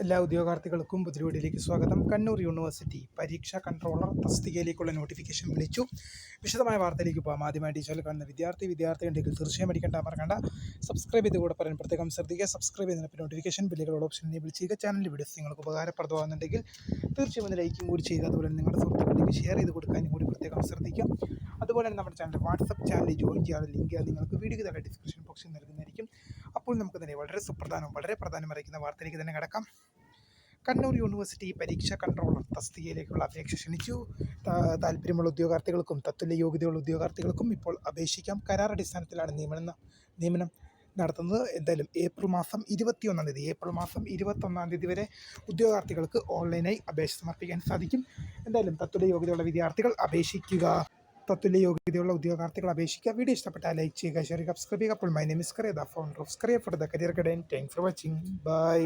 എല്ലാ ഉദ്യോഗാർത്ഥികൾക്കും പുതിയ വീഡിയോയിലേക്ക് സ്വാഗതം. കണ്ണൂർ യൂണിവേഴ്സിറ്റി പരീക്ഷാ കൺട്രോളർ തസ്തികയിലേക്കുള്ള നോട്ടിഫിക്കേഷൻ വിളിച്ചു. വിശദമായ വാർത്തയിലേക്ക് പോകാം. ആദ്യമായിട്ട് ഈ ചാനൽ കാണുന്ന വിദ്യാർത്ഥി ഉണ്ടെങ്കിൽ തീർച്ചയായും അടിക്കേണ്ട മറക്കണ്ട. സബ്സ്ക്രൈബ് ചെയ്ത് കൂടെ പറയാൻ പ്രത്യേകം ശ്രദ്ധിക്കുക. സബ്സ്ക്രൈബ് ചെയ്തതിന് നോട്ടിഫിക്കേഷൻ ബില്ലുകളുടെ ഓപ്ഷൻ എനേബിൾ ചെയ്യുക. ചാനലിൽ വീഡിയോസ് നിങ്ങൾക്ക് ഉപകാരപ്രദമാകുന്നുണ്ടെങ്കിൽ തീർച്ചയായും ഒന്ന് ലൈക്കും കൂടി ചെയ്യുക. അതുപോലെ നിങ്ങളുടെ സുഹൃത്തുക്കളിലേക്ക് ഷെയർ ചെയ്ത് കൊടുക്കാനും കൂടി പ്രത്യേകം ശ്രദ്ധിക്കുക. അതുപോലെ തന്നെ നമ്മുടെ ചാനൽ വാട്സപ്പ് ചാനലിൽ ജോയിൻ ചെയ്യാനുള്ള ലിങ്ക് നിങ്ങൾക്ക് വീഡിയോയ്ക്ക് താഴെ ഡിസ്ക്രിപ്ഷൻ ബോക്സിൽ നൽകുന്നതായിരിക്കും. അപ്പോൾ നമുക്ക് തന്നെ വളരെ പ്രധാനമറിയിക്കുന്ന വാർത്തയിലേക്ക് തന്നെ കിടക്കാം. കണ്ണൂർ യൂണിവേഴ്സിറ്റി പരീക്ഷാ കൺട്രോളർ തസ്തികയിലേക്കുള്ള അപേക്ഷ ക്ഷണിച്ചു. താല്പര്യമുള്ള ഉദ്യോഗാർത്ഥികൾക്കും തത്തുല്യ യോഗ്യതയുള്ള ഉദ്യോഗാർത്ഥികൾക്കും ഇപ്പോൾ അപേക്ഷിക്കാം. കരാർ അടിസ്ഥാനത്തിലാണ് നിയമനം നടത്തുന്നത്. എന്തായാലും ഏപ്രിൽ മാസം 21 വരെ ഉദ്യോഗാർത്ഥികൾക്ക് ഓൺലൈനായി അപേക്ഷ സമർപ്പിക്കാൻ സാധിക്കും. എന്തായാലും തത്തുല്യ യോഗ്യതയുള്ള വിദ്യാർത്ഥികൾ അപേക്ഷിക്കുക. തത്തുല്യ യോഗ്യതയുള്ള ഉദ്യോഗാർത്ഥികൾ അപേക്ഷിക്കുക. വീഡിയോ ഇഷ്ടപ്പെട്ടാൽ ലൈക്ക് ചെയ്യുക, ഷെയർ ചെയ്യുക, സബ്സ്ക്രൈബ് ചെയ്യുക. അപ്പോൾ my name is Kariya, the founder of Kariya for the career guidance. Thanks for watching. By.